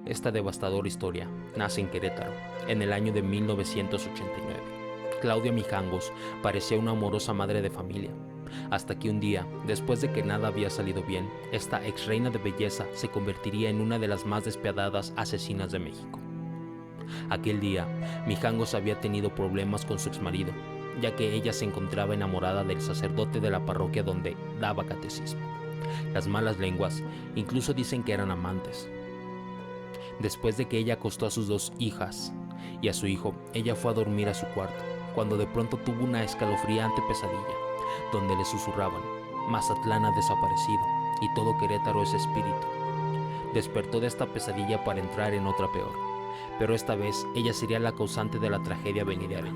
Esta devastadora historia nace en Querétaro, en el año de 1989. Claudia Mijangos parecía una amorosa madre de familia, hasta que un día, después de que nada había salido bien, esta ex reina de belleza se convertiría en una de las más despiadadas asesinas de México. Aquel día, Mijangos había tenido problemas con su exmarido, ya que ella se encontraba enamorada del sacerdote de la parroquia donde daba catecismo. Las malas lenguas incluso dicen que eran amantes. Después de que ella acostó a sus dos hijas y a su hijo, ella fue a dormir a su cuarto, cuando de pronto tuvo una escalofriante pesadilla, donde le susurraban: Mazatlán ha desaparecido y todo Querétaro es espíritu. Despertó de esta pesadilla para entrar en otra peor, pero esta vez ella sería la causante de la tragedia venidera.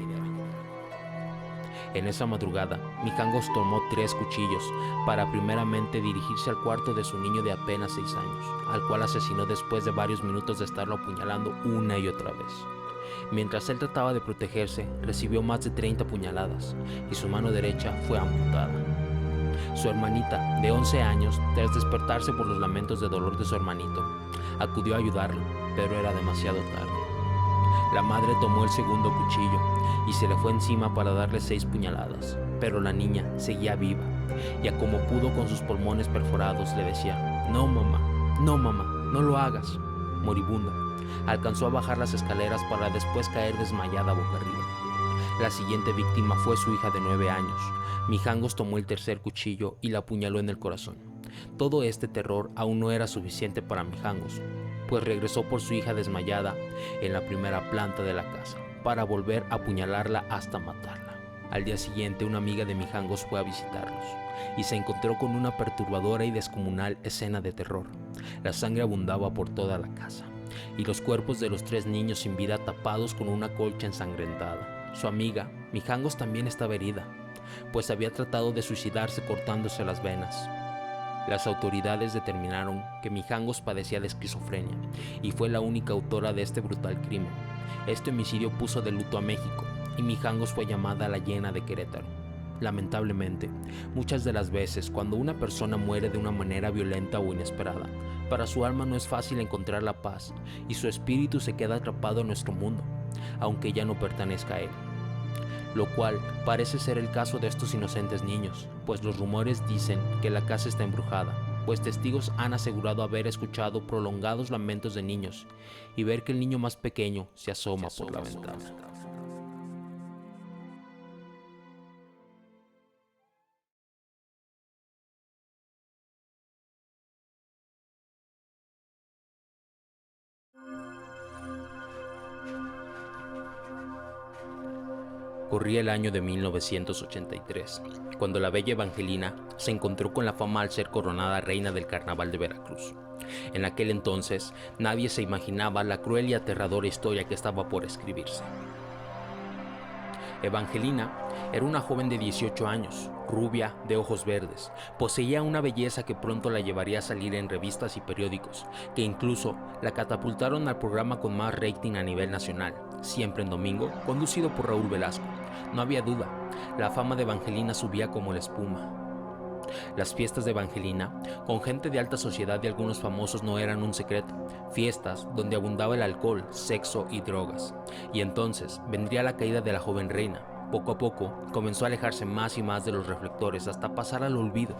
En esa madrugada, Mijangos tomó 3 cuchillos para primeramente dirigirse al cuarto de su niño de apenas 6 años, al cual asesinó después de varios minutos de estarlo apuñalando una y otra vez. Mientras él trataba de protegerse, recibió más de 30 puñaladas y su mano derecha fue amputada. Su hermanita, de 11 años, tras despertarse por los lamentos de dolor de su hermanito, acudió a ayudarlo, pero era demasiado tarde. La madre tomó el segundo cuchillo y se le fue encima para darle 6 puñaladas, pero la niña seguía viva, y a como pudo con sus pulmones perforados le decía: no mamá, no lo hagas. Moribunda, alcanzó a bajar las escaleras para después caer desmayada boca arriba. La siguiente víctima fue su hija de 9 años. Mijangos tomó el tercer cuchillo y la apuñaló en el corazón. Todo este terror aún no era suficiente para Mijangos, pues regresó por su hija desmayada en la primera planta de la casa, para volver a apuñalarla hasta matarla. Al día siguiente, una amiga de Mijangos fue a visitarlos y se encontró con una perturbadora y descomunal escena de terror. La sangre abundaba por toda la casa y los cuerpos de los 3 niños sin vida tapados con una colcha ensangrentada. Su amiga, Mijangos, también estaba herida, pues había tratado de suicidarse cortándose las venas. Las autoridades determinaron que Mijangos padecía de esquizofrenia y fue la única autora de este brutal crimen. Este homicidio puso de luto a México y Mijangos fue llamada la Hiena de Querétaro. Lamentablemente, muchas de las veces cuando una persona muere de una manera violenta o inesperada, para su alma no es fácil encontrar la paz y su espíritu se queda atrapado en nuestro mundo, aunque ya no pertenezca a él. Lo cual parece ser el caso de estos inocentes niños, pues los rumores dicen que la casa está embrujada, pues testigos han asegurado haber escuchado prolongados lamentos de niños y ver que el niño más pequeño se asoma por la ventana. Corría el año de 1983, cuando la bella Evangelina se encontró con la fama al ser coronada reina del Carnaval de Veracruz. En aquel entonces, nadie se imaginaba la cruel y aterradora historia que estaba por escribirse. Evangelina era una joven de 18 años, rubia, de ojos verdes. Poseía una belleza que pronto la llevaría a salir en revistas y periódicos, que incluso la catapultaron al programa con más rating a nivel nacional, Siempre en Domingo, conducido por Raúl Velasco. No había duda, la fama de Evangelina subía como la espuma. Las fiestas de Evangelina, con gente de alta sociedad y algunos famosos, no eran un secreto. Fiestas donde abundaba el alcohol, sexo y drogas. Y entonces vendría la caída de la joven reina. Poco a poco comenzó a alejarse más y más de los reflectores hasta pasar al olvido.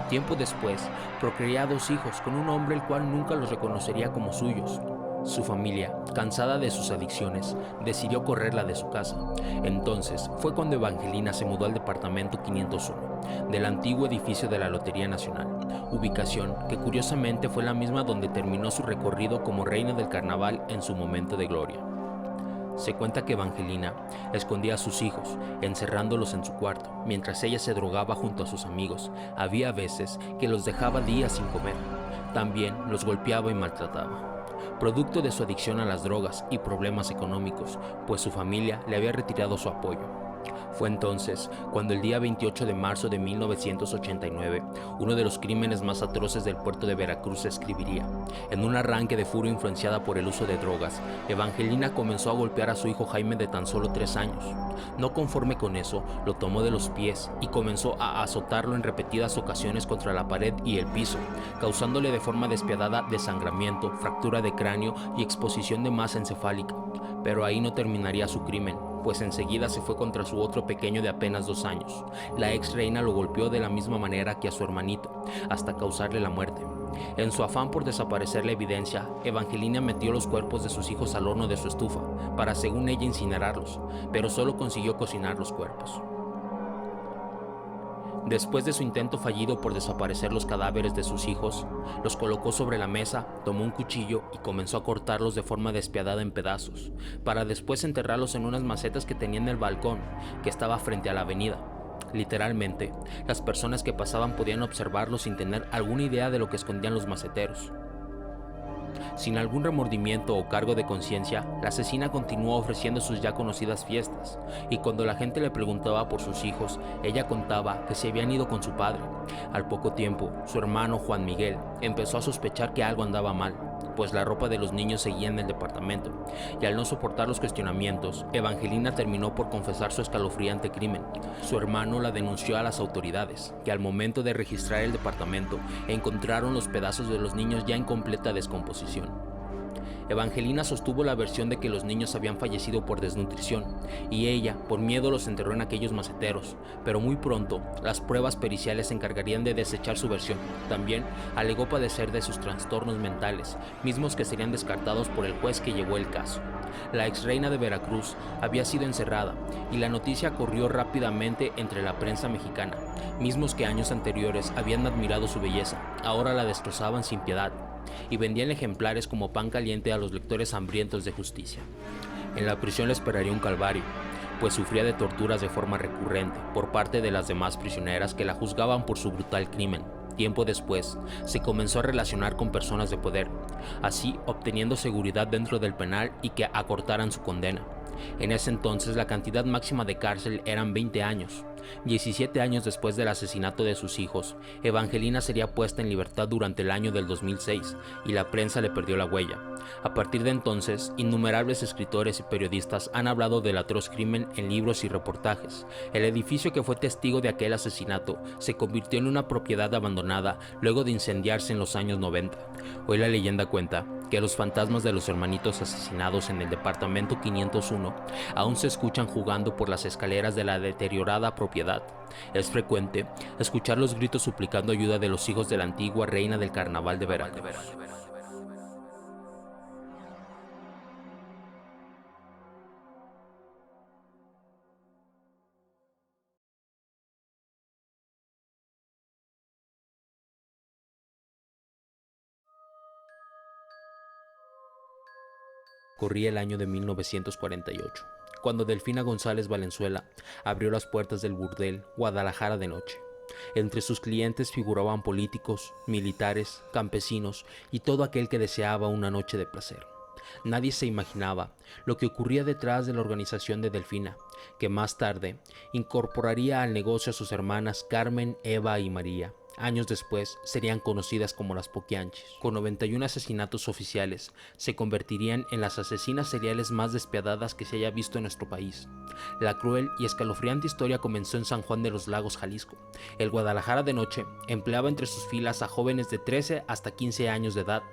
Tiempo después, procrearía 2 hijos con un hombre el cual nunca los reconocería como suyos. Su familia, cansada de sus adicciones, decidió correrla de su casa. Entonces fue cuando Evangelina se mudó al departamento 501 del antiguo edificio de la Lotería Nacional, ubicación que curiosamente fue la misma donde terminó su recorrido como reina del carnaval en su momento de gloria. Se cuenta que Evangelina escondía a sus hijos, encerrándolos en su cuarto, mientras ella se drogaba junto a sus amigos. Había veces que los dejaba días sin comer. También los golpeaba y maltrataba, producto de su adicción a las drogas y problemas económicos, pues su familia le había retirado su apoyo. Fue entonces cuando el día 28 de marzo de 1989, uno de los crímenes más atroces del puerto de Veracruz se escribiría. En un arranque de furia influenciada por el uso de drogas, Evangelina comenzó a golpear a su hijo Jaime de tan solo 3 años. No conforme con eso, lo tomó de los pies y comenzó a azotarlo en repetidas ocasiones contra la pared y el piso, causándole de forma despiadada desangramiento, fractura de cráneo y exposición de masa encefálica. Pero ahí no terminaría su crimen, pues enseguida se fue contra su otro pequeño de apenas 2 años. La ex reina lo golpeó de la misma manera que a su hermanito, hasta causarle la muerte. En su afán por desaparecer la evidencia, Evangelina metió los cuerpos de sus hijos al horno de su estufa, para según ella incinerarlos, pero solo consiguió cocinar los cuerpos. Después de su intento fallido por desaparecer los cadáveres de sus hijos, los colocó sobre la mesa, tomó un cuchillo y comenzó a cortarlos de forma despiadada en pedazos, para después enterrarlos en unas macetas que tenía en el balcón, que estaba frente a la avenida. Literalmente, las personas que pasaban podían observarlos sin tener alguna idea de lo que escondían los maceteros. Sin algún remordimiento o cargo de conciencia, la asesina continuó ofreciendo sus ya conocidas fiestas, y cuando la gente le preguntaba por sus hijos, ella contaba que se habían ido con su padre. Al poco tiempo, su hermano Juan Miguel empezó a sospechar que algo andaba mal, pues la ropa de los niños seguía en el departamento, y al no soportar los cuestionamientos, Evangelina terminó por confesar su escalofriante crimen. Su hermano la denunció a las autoridades, que al momento de registrar el departamento, encontraron los pedazos de los niños ya en completa descomposición. Evangelina sostuvo la versión de que los niños habían fallecido por desnutrición, y ella, por miedo, los enterró en aquellos maceteros, pero muy pronto, las pruebas periciales se encargarían de desechar su versión. También alegó padecer de sus trastornos mentales, mismos que serían descartados por el juez que llevó el caso. La ex reina de Veracruz había sido encerrada, y la noticia corrió rápidamente entre la prensa mexicana. Mismos que años anteriores habían admirado su belleza, ahora la destrozaban sin piedad, y vendían ejemplares como pan caliente a los lectores hambrientos de justicia. En la prisión le esperaría un calvario, pues sufría de torturas de forma recurrente por parte de las demás prisioneras que la juzgaban por su brutal crimen. Tiempo después, se comenzó a relacionar con personas de poder, así obteniendo seguridad dentro del penal y que acortaran su condena. En ese entonces la cantidad máxima de cárcel eran 20 años. 17 años después del asesinato de sus hijos, Evangelina sería puesta en libertad durante el año del 2006 y la prensa le perdió la huella. A partir de entonces, innumerables escritores y periodistas han hablado del atroz crimen en libros y reportajes. El edificio que fue testigo de aquel asesinato se convirtió en una propiedad abandonada luego de incendiarse en los años 90. Hoy la leyenda cuenta que los fantasmas de los hermanitos asesinados en el departamento 501 aún se escuchan jugando por las escaleras de la deteriorada propiedad. Es frecuente escuchar los gritos suplicando ayuda de los hijos de la antigua reina del carnaval de Veracruz. Corría el año de 1948, cuando Delfina González Valenzuela abrió las puertas del burdel Guadalajara de noche. Entre sus clientes figuraban políticos, militares, campesinos y todo aquel que deseaba una noche de placer. Nadie se imaginaba lo que ocurría detrás de la organización de Delfina, que más tarde incorporaría al negocio a sus hermanas Carmen, Eva y María. Años después serían conocidas como las Poquianchis. Con 91 asesinatos oficiales, se convertirían en las asesinas seriales más despiadadas que se haya visto en nuestro país. La cruel y escalofriante historia comenzó en San Juan de los Lagos, Jalisco. El Guadalajara de noche empleaba entre sus filas a jóvenes de 13 hasta 15 años de edad.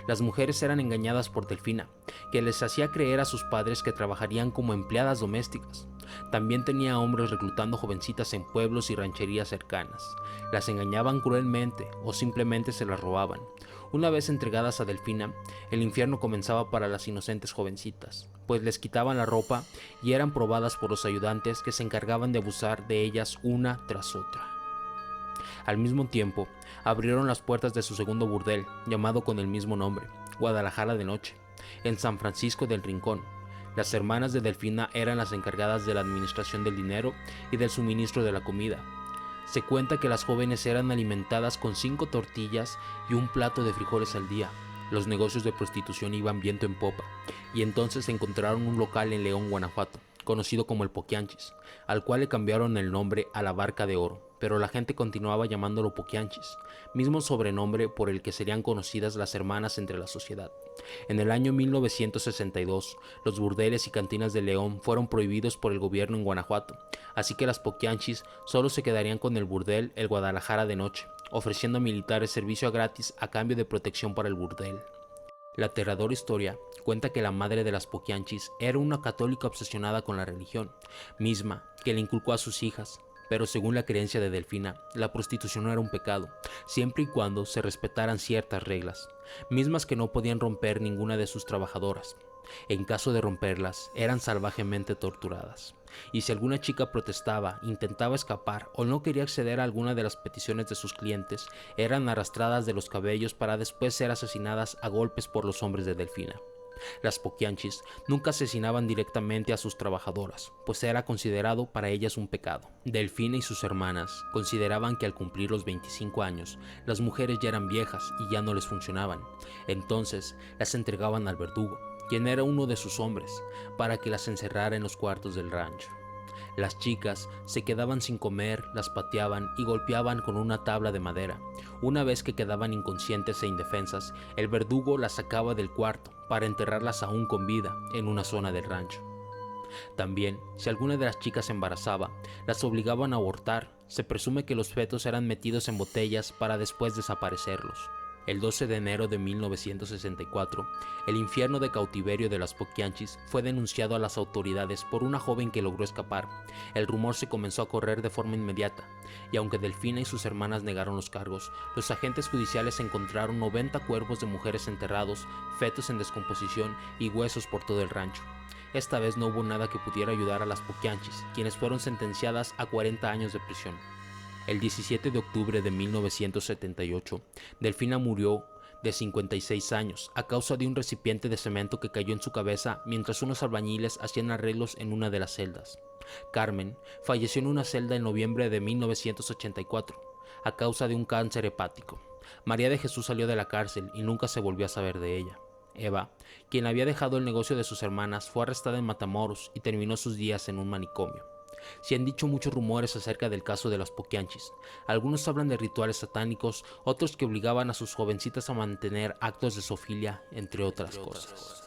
Las mujeres eran engañadas por Delfina, que les hacía creer a sus padres que trabajarían como empleadas domésticas. También tenía hombres reclutando jovencitas en pueblos y rancherías cercanas. Las engañaban cruelmente o simplemente se las robaban. Una vez entregadas a Delfina, el infierno comenzaba para las inocentes jovencitas, pues les quitaban la ropa y eran probadas por los ayudantes que se encargaban de abusar de ellas una tras otra. Al mismo tiempo, abrieron las puertas de su segundo burdel, llamado con el mismo nombre, Guadalajara de noche, en San Francisco del Rincón. Las hermanas de Delfina eran las encargadas de la administración del dinero y del suministro de la comida. Se cuenta que las jóvenes eran alimentadas con 5 tortillas y un plato de frijoles al día. Los negocios de prostitución iban viento en popa, y entonces encontraron un local en León, Guanajuato, conocido como el Poquianchis, al cual le cambiaron el nombre a la Barca de Oro, pero la gente continuaba llamándolo Poquianchis, mismo sobrenombre por el que serían conocidas las hermanas entre la sociedad. En el año 1962, los burdeles y cantinas de León fueron prohibidos por el gobierno en Guanajuato, así que las Poquianchis solo se quedarían con el burdel El Guadalajara de noche, ofreciendo a militares servicio gratis a cambio de protección para el burdel. La aterradora historia cuenta que la madre de las Poquianchis era una católica obsesionada con la religión, misma que le inculcó a sus hijas, pero según la creencia de Delfina, la prostitución no era un pecado, siempre y cuando se respetaran ciertas reglas, mismas que no podían romper ninguna de sus trabajadoras. En caso de romperlas, eran salvajemente torturadas. Y si alguna chica protestaba, intentaba escapar o no quería acceder a alguna de las peticiones de sus clientes, eran arrastradas de los cabellos para después ser asesinadas a golpes por los hombres de Delfina. Las Poquianchis nunca asesinaban directamente a sus trabajadoras, pues era considerado para ellas un pecado. Delfina y sus hermanas consideraban que al cumplir los 25 años, las mujeres ya eran viejas y ya no les funcionaban. Entonces las entregaban al verdugo, quien era uno de sus hombres, para que las encerrara en los cuartos del rancho. Las chicas se quedaban sin comer, las pateaban y golpeaban con una tabla de madera. Una vez que quedaban inconscientes e indefensas, el verdugo las sacaba del cuarto para enterrarlas aún con vida en una zona del rancho. También, si alguna de las chicas se embarazaba, las obligaban a abortar. Se presume que los fetos eran metidos en botellas para después desaparecerlos. El 12 de enero de 1964, el infierno de cautiverio de las Poquianchis fue denunciado a las autoridades por una joven que logró escapar. El rumor se comenzó a correr de forma inmediata, y aunque Delfina y sus hermanas negaron los cargos, los agentes judiciales encontraron 90 cuerpos de mujeres enterrados, fetos en descomposición y huesos por todo el rancho. Esta vez no hubo nada que pudiera ayudar a las Poquianchis, quienes fueron sentenciadas a 40 años de prisión. El 17 de octubre de 1978, Delfina murió de 56 años a causa de un recipiente de cemento que cayó en su cabeza mientras unos albañiles hacían arreglos en una de las celdas. Carmen falleció en una celda en noviembre de 1984 a causa de un cáncer hepático. María de Jesús salió de la cárcel y nunca se volvió a saber de ella. Eva, quien había dejado el negocio de sus hermanas, fue arrestada en Matamoros y terminó sus días en un manicomio. Se han dicho muchos rumores acerca del caso de las Poquianchis. Algunos hablan de rituales satánicos, otros que obligaban a sus jovencitas a mantener actos de zoofilia, entre otras cosas.